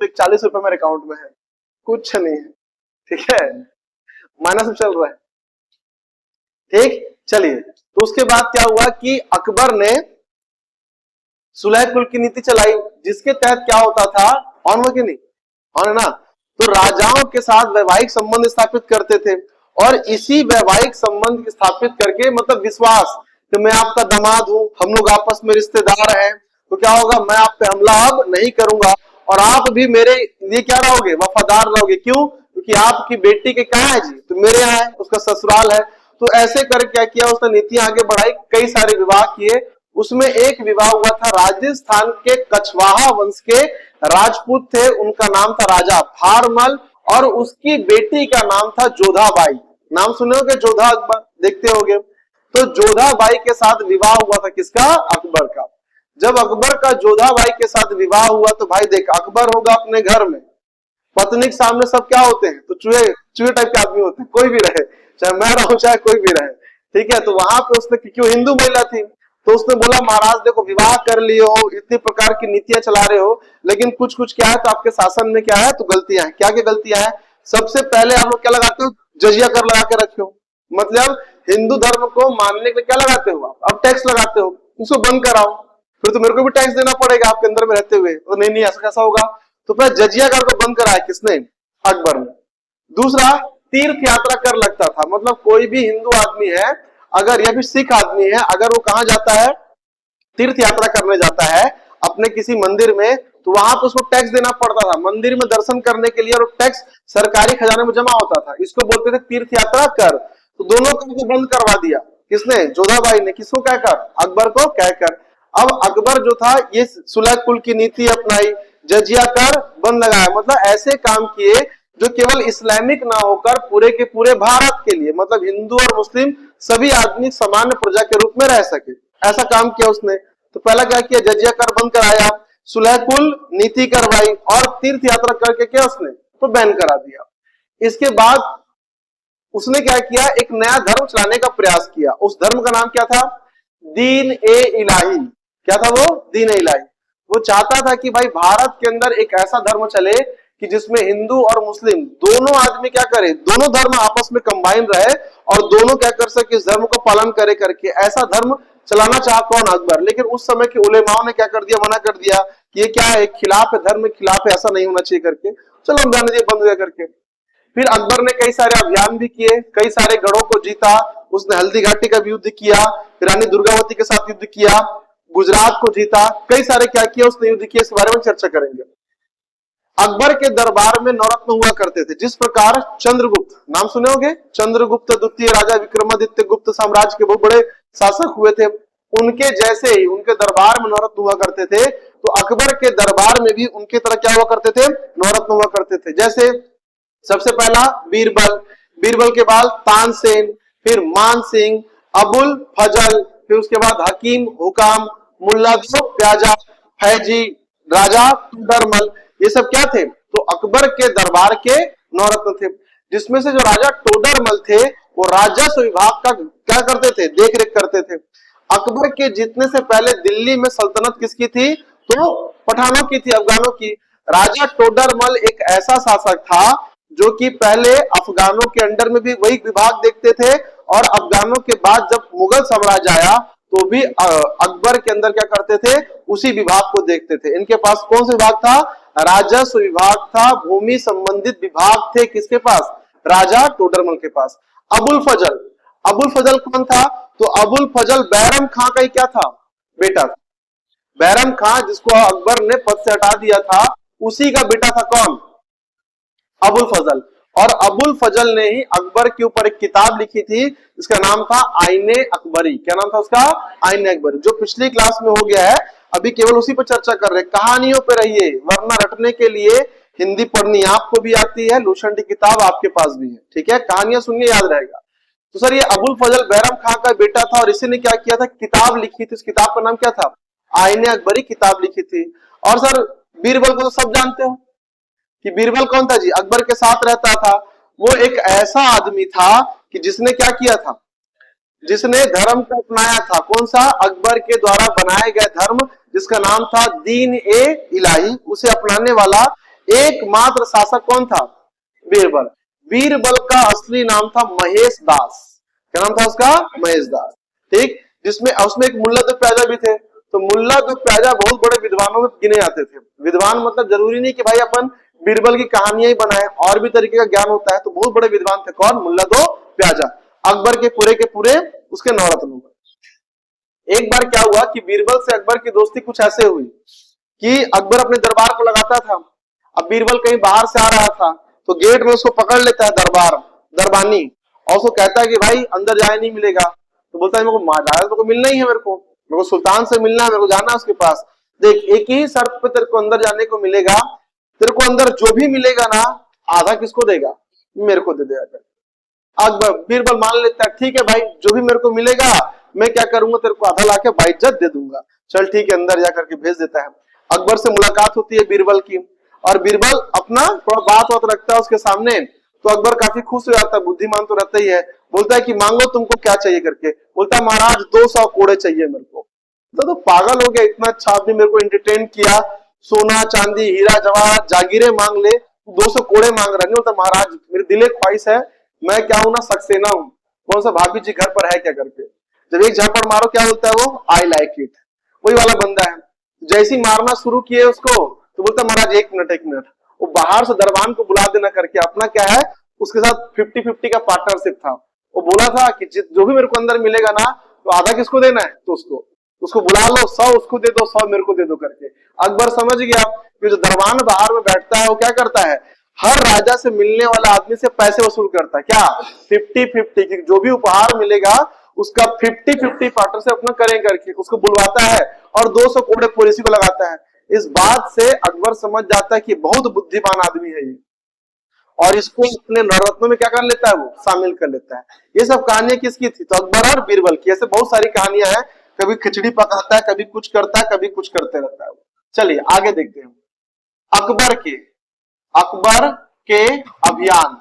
₹40 मेरे अकाउंट में है, कुछ नहीं है, ठीक है, माइनस में चल रहा है। ठीक, चलिए, तो उसके बाद क्या हुआ कि अकबर ने सुलह कुल की नीति चलाई, जिसके तहत क्या होता था, ऑन हो कि नहीं, ऑन है ना, तो राजाओं के साथ वैवाहिक संबंध स्थापित करते थे, और इसी वैवाहिक संबंध स्थापित करके मतलब विश्वास कि मैं आपका दामाद हूं, हम लोग आपस में रिश्तेदार हैं, तो क्या होगा, मैं आप पे हमला अब नहीं करूंगा, और आप भी मेरे लिए क्या रहोगे, वफादार रहोगे। क्यों? क्योंकि आपकी बेटी के कहाँ है जी, तो मेरे यहाँ है, उसका ससुराल है। तो ऐसे कर क्या किया उसने, नीतियां आगे बढ़ाई, कई सारे विवाह किए। उसमें एक विवाह हुआ था राजस्थान के कछवाहा वंश के राजपूत थे, उनका नाम था राजा भारमल, और उसकी बेटी का नाम था जोधाबाई। नाम सुने होगे, जोधा अकबर, देखते होगे। तो जोधाबाई के साथ विवाह हुआ था किसका, अकबर का। जब अकबर का जोधाबाई के साथ विवाह हुआ तो भाई देख, अकबर होगा अपने घर में, पत्नी के सामने सब क्या होते हैं, तो चूहे चूहे टाइप के आदमी होते हैं, कोई भी रहे, चाहे मैं रहूं चाहे कोई भी रहे, ठीक है। तो वहां पे उसने, क्योंकि हिंदू महिला थी, तो उसने बोला महाराज देखो, विवाह कर लिए हो, इतनी प्रकार की नीतियां चला रहे हो, लेकिन कुछ कुछ क्या है, तो आपके शासन में क्या है, तो गलतियां हैं। क्या क्या गलतियां हैं? सबसे पहले आप लोग क्या लगाते हो, जजिया कर लगा के रखे हो, मतलब हिंदू धर्म को मानने के लिए क्या लगाते हो, अब टैक्स लगाते हो, उसको बंद कराओ, फिर तो मेरे को भी टैक्स देना पड़ेगा आपके अंदर में रहते हुए, तो नहीं नहीं ऐसा कैसा होगा। तो फिर जजिया कर को बंद कराया किसने, अकबर ने। दूसरा, तीर्थ यात्रा कर लगता था, मतलब कोई भी हिंदू आदमी है अगर, या फिर सिख आदमी है अगर, वो कहां जाता है, तीर्थ यात्रा करने जाता है अपने किसी मंदिर में, तो वहां पर उसको टैक्स देना पड़ता था मंदिर में दर्शन करने के लिए, और टैक्स सरकारी खजाने में जमा होता था, इसको बोलते थे तीर्थ यात्रा कर। तो दोनों को बंद करवा दिया किसने, जोधाबाई ने। किसको कहकर, अकबर को कहकर। अब अकबर जो था ये सुलह कुल की नीति अपनाई, जजिया कर बंद लगाया, मतलब ऐसे काम किए जो केवल इस्लामिक ना होकर पूरे के पूरे भारत के लिए, मतलब हिंदू और मुस्लिम सभी आदमी सामान्य प्रजा के रूप में रह सके, ऐसा काम किया उसने। तो पहला क्या किया, जजिया कर बंद कराया, सुलह कुल नीति करवाई, और तीर्थ यात्रा करके क्या उसने, तो बैन करा दिया। इसके बाद उसने क्या किया, एक नया धर्म चलाने का प्रयास किया। उस धर्म का नाम क्या था, दीन ए इलाही। क्या था वो, दीन ए इलाही। वो चाहता था कि भाई भारत के अंदर एक ऐसा धर्म चले कि जिसमें हिंदू और मुस्लिम दोनों आदमी क्या करे, दोनों धर्म आपस में कंबाइन रहे, और दोनों क्या कर सके, इस धर्म को पालन करे करके, ऐसा धर्म चलाना चाहा कौन, अकबर। लेकिन उस समय के उलेमाओं ने क्या कर दिया, मना कर दिया कि ये क्या है, खिलाफ है, धर्म के खिलाफ है, ऐसा नहीं होना चाहिए करके, चलो हम जाने दिए, बंद हुआ करके। फिर अकबर ने कई सारे अभियान भी किए, कई सारे गढ़ों को जीता, उसने हल्दी घाटी का भी युद्ध किया, रानी दुर्गावती के साथ युद्ध किया, गुजरात को जीता, कई सारे क्या किया उसने युद्ध किया, इस बारे में चर्चा करेंगे। अकबर के दरबार में नौरत्न हुआ करते थे, जिस प्रकार चंद्रगुप्त, नाम सुने होंगे, चंद्रगुप्त द्वितीय राजा विक्रमादित्य गुप्त साम्राज्य के बहुत बड़े शासक हुए थे, उनके जैसे ही उनके दरबार में नौरत्न हुआ करते थे, तो अकबर के दरबार में भी उनके तरह क्या हुआ करते थे, नौरत्न हुआ करते थे। जैसे सबसे पहला बीरबल, बीरबल के बाद तानसेन, फिर मान सिंह, अबुल फजल, फिर उसके बाद हकीम हुकाम, मुल्ला दो प्याजा, फैजी, राजा टोडरमल, ये सब क्या थे, तो अकबर के दरबार के नौरत्न थे। जिसमें से जो राजा टोडरमल थे वो राजस्व विभाग का क्या करते थे, देख रेख करते थे। अकबर के जीतने से पहले दिल्ली में सल्तनत किसकी थी, तो पठानों की थी, अफगानों की। राजा टोडरमल एक ऐसा शासक था जो कि पहले अफगानों के अंडर में भी वही विभाग देखते थे, और अफगानों के बाद जब मुगल साम्राज्य आया तो भी अकबर के अंदर क्या करते थे, उसी विभाग को देखते थे। इनके पास कौन सा विभाग था, राजस्व विभाग था, भूमि संबंधित विभाग थे किसके पास, राजा टोडरमल के पास। अबुल फजल, अबुल फजल कौन था, तो अबुल फजल बैरम खां का ही क्या था, बेटा था। बैरम खां जिसको अकबर ने पद से हटा दिया था, उसी का बेटा था कौन, अबुल फजल। और अबुल फजल ने ही अकबर के ऊपर एक किताब लिखी थी, इसका नाम था आईने अकबरी। क्या नाम था उसका, आईने अकबरी, जो पिछली क्लास में हो गया है, अभी केवल उसी पर चर्चा कर रहे हैं। कहानियों पे रहिए, वरना रटने के लिए हिंदी पढ़नी आपको भी आती है, लूशन की किताब आपके पास भी है, ठीक है, कहानियां सुनिए, याद रहेगा। तो सर ये अबुल फजल बैरम खां का बेटा था, और इसी ने क्या किया था, किताब लिखी थी, उस किताब का नाम क्या था, आईने अकबरी किताब लिखी थी। और सर बीरबल को तो सब जानते हो कि बीरबल कौन था जी, अकबर के साथ रहता था। वो एक ऐसा आदमी था कि जिसने क्या किया था, जिसने धर्म को अपनाया था, कौन सा, अकबर के द्वारा बनाए गए धर्म जिसका नाम था दीन ए इलाही, उसे अपनाने वाला एकमात्र शासक कौन था? बीरबल। बीरबल का असली नाम था महेश दास। क्या नाम था उसका? महेश दास। ठीक, जिसमें उसमें एक मुल्ला दो प्याजा भी थे। तो मुल्ला दो प्याजा बहुत बड़े विद्वानों में गिने जाते थे। विद्वान मतलब जरूरी नहीं कि भाई अपन बीरबल की कहानियां ही बनाए, और भी तरीके का ज्ञान होता है। तो बहुत बड़े विद्वान थे। कौन? मुल्ला दो प्याजा। अकबर के पूरे उसके नौरत्न। एक बार क्या हुआ कि बीरबल से अकबर की दोस्ती कुछ ऐसे हुई कि अकबर अपने दरबार को लगाता था। अब बीरबल कहीं बाहर से आ रहा था तो गेट में उसको पकड़ लेता है दरबानी, और उसको कहता है कि भाई अंदर जाए नहीं मिलेगा। तो बोलता है मेरे को मेरे को मिलना ही है, मेरे को सुल्तान से मिलना है, मेरे को जाना है उसके पास। देख, एक ही शर्त पे तेरे को अंदर जाने को मिलेगा। तेरे को अंदर जो भी मिलेगा ना, आधा किसको देगा? मेरे को दे देगा। अकबर बीरबल मान लेता है, ठीक है भाई, जो भी मेरे को मिलेगा मैं क्या करूंगा, तेरे को आधा लाके बाइज्जत दे दूंगा। चल ठीक है, अंदर जा करके भेज देता है। अकबर से मुलाकात होती है बीरबल की, और बीरबल अपना थोड़ा बात रखता है उसके सामने। तो अकबर काफी खुश हो जाता है, बुद्धिमान तो रहता ही है। बोलता है कि मांगो तुमको क्या चाहिए करके। बोलता है महाराज 200 कोड़े चाहिए मेरे को। तो पागल हो गया, इतना अच्छा आदमी मेरे को एंटरटेन किया, सोना चांदी हीरा जवाहर जागीरे मांग ले, 200 कोड़े मांग रहा। नहीं बोलता महाराज मेरी दिले ख्वाहिश है, मैं क्या हूं ना, सक्सेना हूं, कौन सा भाभी जी घर पर है क्या करके। जब एक झापड़ मारो क्या बोलता है वो? I like it. वही वाला बंदा है। जैसे ही मारना शुरू किए उसको, तो बोलता महाराज एक मिनट। वो बाहर से दरबान को बुला देना करके, अपना क्या है उसके साथ 50-50 का पार्टनरशिप था। वो बोला था कि जो भी मेरे को अंदर मिलेगा ना, तो आधा किसको देना है? तो उसको बुला लो, 100 उसको दे दो, 100 मेरे को दे दो करके। अकबर समझ गया कि जो दरबान बाहर में बैठता है वो क्या करता है, हर राजा से मिलने वाला आदमी से पैसे वसूल करता है। क्या? 50-50, जो भी उपहार मिलेगा उसका 50-50 पार्टनर से अपना करें करके उसको बुलवाता है, और 200 कोड़े पॉलिसी को लगाता है। इस बात से अकबर समझ जाता है कि बहुत बुद्धिमान आदमी है ये, और इसको अपने नवरत्नों में क्या कर लेता है, वो शामिल कर लेता है। ये सब कहानियां किसकी थी? तो अकबर और बीरबल की। ऐसे बहुत सारी कहानियां हैं। कभी खिचड़ी पकाता है, कभी कुछ करता है, कभी कुछ करते रहता है। चलिए आगे देखते हैं। अकबर के अकबर के अभियान।